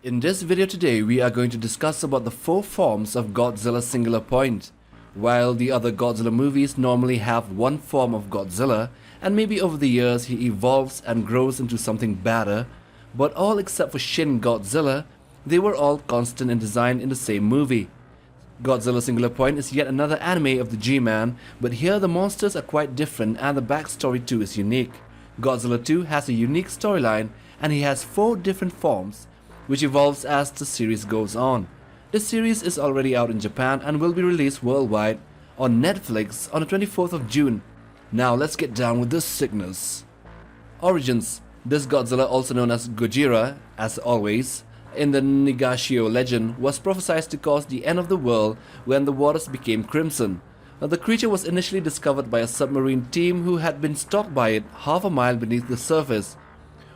In this video today, we are going to discuss about the 4 forms of Godzilla Singular Point. While the other Godzilla movies normally have one form of Godzilla, and maybe over the years he evolves and grows into something better, but all except for Shin Godzilla, they were all constant in design in the same movie. Godzilla Singular Point is yet another anime of the G-Man, but here the monsters are quite different and the backstory too is unique. Godzilla 2 has a unique storyline and he has 4 different forms, which evolves as the series goes on. This series is already out in Japan and will be released worldwide on Netflix on the 24th of June. Now let's get down with the sickness. Origins. This Godzilla, also known as Gojira, as always, in the Nagashio legend, was prophesied to cause the end of the world when the waters became crimson. Now, the creature was initially discovered by a submarine team who had been stalked by it half a mile beneath the surface.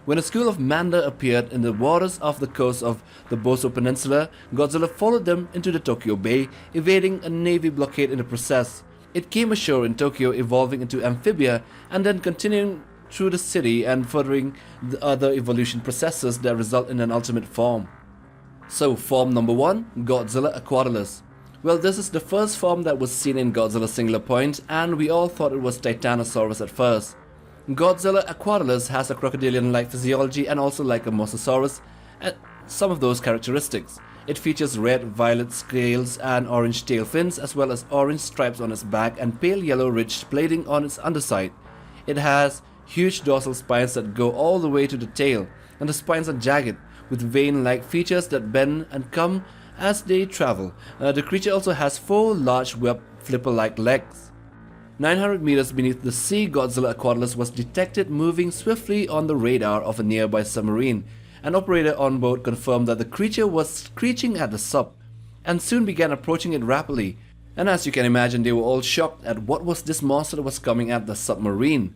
When a school of Manda appeared in the waters off the coast of the Boso Peninsula, Godzilla followed them into the Tokyo Bay, evading a navy blockade in the process. It came ashore in Tokyo, evolving into Amphibia and then continuing through the city and furthering the other evolution processes that result in an ultimate form. So, form number 1, Godzilla Aquatilis. Well, this is the first form that was seen in Godzilla Singular Point, and we all thought it was Titanosaurus at first. Godzilla Aquatilis has a crocodilian-like physiology and also like a mosasaurus and some of those characteristics. It features red, violet scales and orange tail fins, as well as orange stripes on its back and pale yellow ridged plating on its underside. It has huge dorsal spines that go all the way to the tail, and the spines are jagged, with vein-like features that bend and come as they travel. The creature also has 4 large web flipper-like legs. 900 meters beneath the sea, Godzilla Aquatilis was detected moving swiftly on the radar of a nearby submarine. An operator on board confirmed that the creature was screeching at the sub, and soon began approaching it rapidly. And as you can imagine, they were all shocked at what was this monster that was coming at the submarine.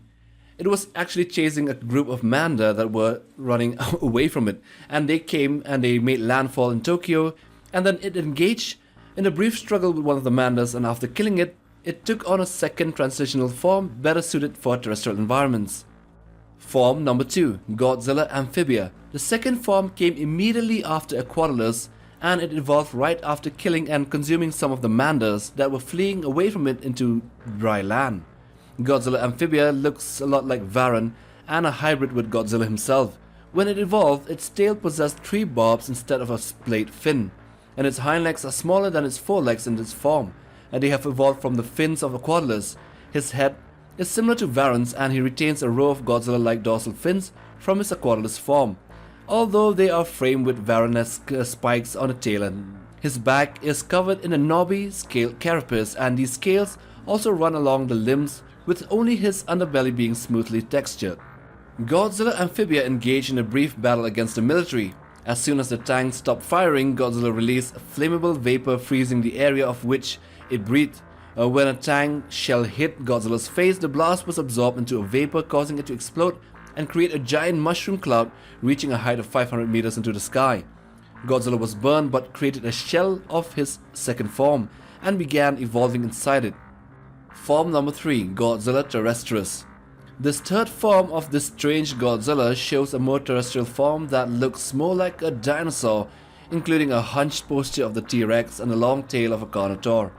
It was actually chasing a group of Manda that were running away from it, and they came and they made landfall in Tokyo, and then it engaged in a brief struggle with one of the Mandas, and after killing it, it took on a second transitional form better suited for terrestrial environments. Form number 2, Godzilla Amphibia. The second form came immediately after Aquatilis, and it evolved right after killing and consuming some of the Mandas that were fleeing away from it into dry land. Godzilla Amphibia looks a lot like Varan and a hybrid with Godzilla himself. When it evolved, its tail possessed 3 barbs instead of a splayed fin, and its hind legs are smaller than its forelegs in its form, and they have evolved from the fins of Aquatilis. His head is similar to Varan's, and he retains a row of Godzilla-like dorsal fins from his Aquatilis form, although they are framed with Varan-esque spikes on the tail end. His back is covered in a knobby scaled carapace, and these scales also run along the limbs, with only his underbelly being smoothly textured. Godzilla Amphibia engaged in a brief battle against the military. As soon as the tank stopped firing, Godzilla released a flammable vapor, freezing the area of which it breathed. When a tank shell hit Godzilla's face, the blast was absorbed into a vapor, causing it to explode and create a giant mushroom cloud reaching a height of 500 meters into the sky. Godzilla was burned but created a shell of his second form and began evolving inside it. Form number 3, Godzilla Terrestris. This third form of this strange Godzilla shows a more terrestrial form that looks more like a dinosaur, including a hunched posture of the T-Rex and a long tail of a Carnotaur.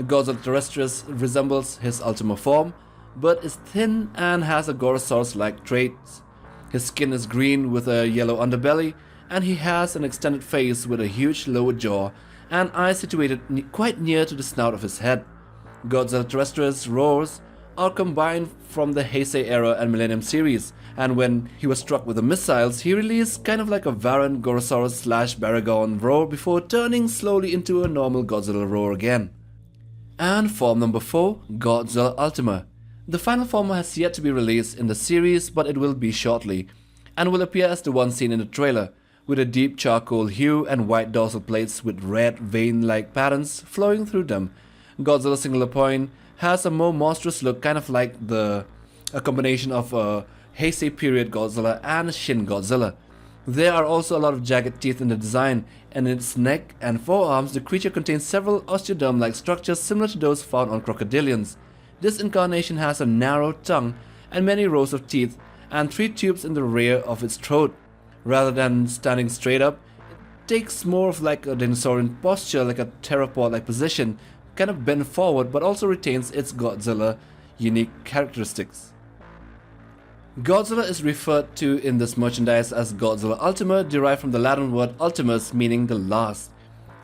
Godzilla Terrestris resembles his Ultima form, but is thin and has a Gorosaurus-like traits. His skin is green with a yellow underbelly, and he has an extended face with a huge lower jaw and eyes situated quite near to the snout of his head. Godzilla Terrestris roars are combined from the Heisei era and Millennium series, and when he was struck with the missiles, he released kind of like a Varan Gorosaurus / Baragon roar before turning slowly into a normal Godzilla roar again. And form number 4, Godzilla Ultima. The final form has yet to be released in the series, but it will be shortly, and will appear as the one seen in the trailer, with a deep charcoal hue and white dorsal plates with red vein-like patterns flowing through them. Godzilla Singular Point has a more monstrous look, kind of like a combination of Heisei period Godzilla and Shin Godzilla. There are also a lot of jagged teeth in the design, and in its neck and forearms the creature contains several osteoderm-like structures similar to those found on crocodilians. This incarnation has a narrow tongue and many rows of teeth, and 3 tubes in the rear of its throat. Rather than standing straight up, takes more of like a dinosaurian posture, like a theropod-like position, kind of bent forward, but also retains its Godzilla unique characteristics. Godzilla is referred to in this merchandise as Godzilla Ultima, derived from the Latin word ultimus, meaning the last.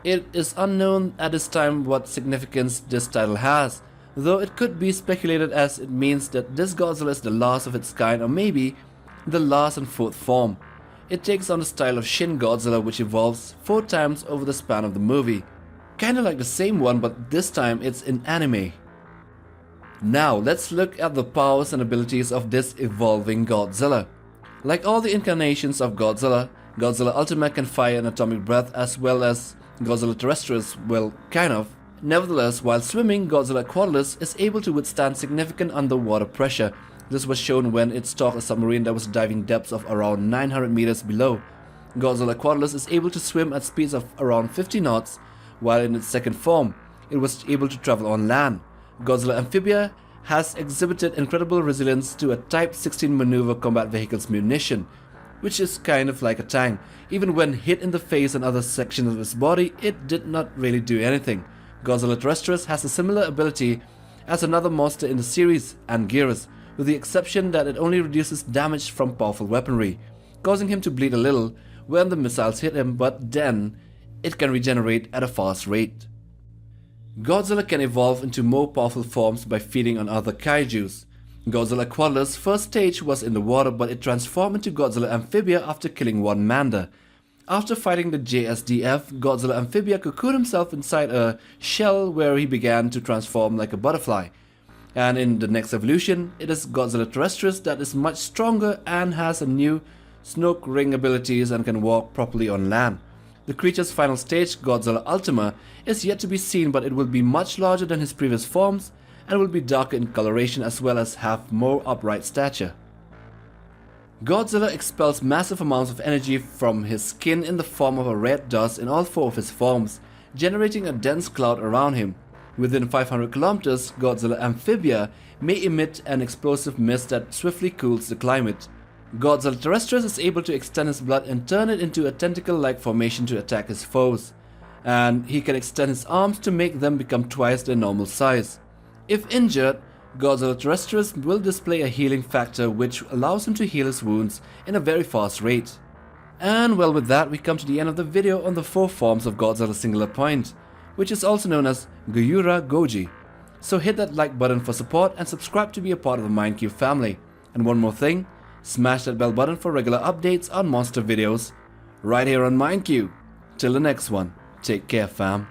It is unknown at this time what significance this title has, though it could be speculated as it means that this Godzilla is the last of its kind, or maybe the last and fourth form. It takes on the style of Shin Godzilla, which evolves 4 times over the span of the movie. Kinda like the same one, but this time it's in anime. Now let's look at the powers and abilities of this evolving Godzilla. Like all the incarnations of Godzilla, Godzilla Ultima can fire an atomic breath as well as Godzilla Terrestris, well, kind of. Nevertheless, while swimming, Godzilla Aquatilis is able to withstand significant underwater pressure. This was shown when it stalked a submarine that was diving depths of around 900 meters below. Godzilla Aquatilis is able to swim at speeds of around 50 knots, while in its second form, it was able to travel on land. Godzilla Amphibia has exhibited incredible resilience to a Type 16 maneuver combat vehicle's munition, which is kind of like a tank. Even when hit in the face and other sections of its body, it did not really do anything. Godzilla Terrestris has a similar ability as another monster in the series, Anguirus, with the exception that it only reduces damage from powerful weaponry, causing him to bleed a little when the missiles hit him, but then it can regenerate at a fast rate. Godzilla can evolve into more powerful forms by feeding on other kaijus. Godzilla Aquatilis' first stage was in the water, but it transformed into Godzilla Amphibia after killing one Manda. After fighting the JSDF, Godzilla Amphibia cocooned himself inside a shell where he began to transform like a butterfly. And in the next evolution, it is Godzilla Terrestris that is much stronger and has a new snoke ring abilities and can walk properly on land. The creature's final stage, Godzilla Ultima, is yet to be seen, but it will be much larger than his previous forms and will be darker in coloration as well as have more upright stature. Godzilla expels massive amounts of energy from his skin in the form of a red dust in all 4 of his forms, generating a dense cloud around him. Within 500 kilometers, Godzilla Amphibia may emit an explosive mist that swiftly cools the climate. Godzilla Terrestris is able to extend his blood and turn it into a tentacle-like formation to attack his foes, and he can extend his arms to make them become twice their normal size. If injured, Godzilla Terrestris will display a healing factor which allows him to heal his wounds in a very fast rate. And well, with that we come to the end of the video on the 4 forms of Godzilla Singular Point, which is also known as Gyura Goji. So hit that like button for support and subscribe to be a part of the MindCube family. And one more thing, smash that bell button for regular updates on monster videos right here on MindCube. Till the next one, take care fam.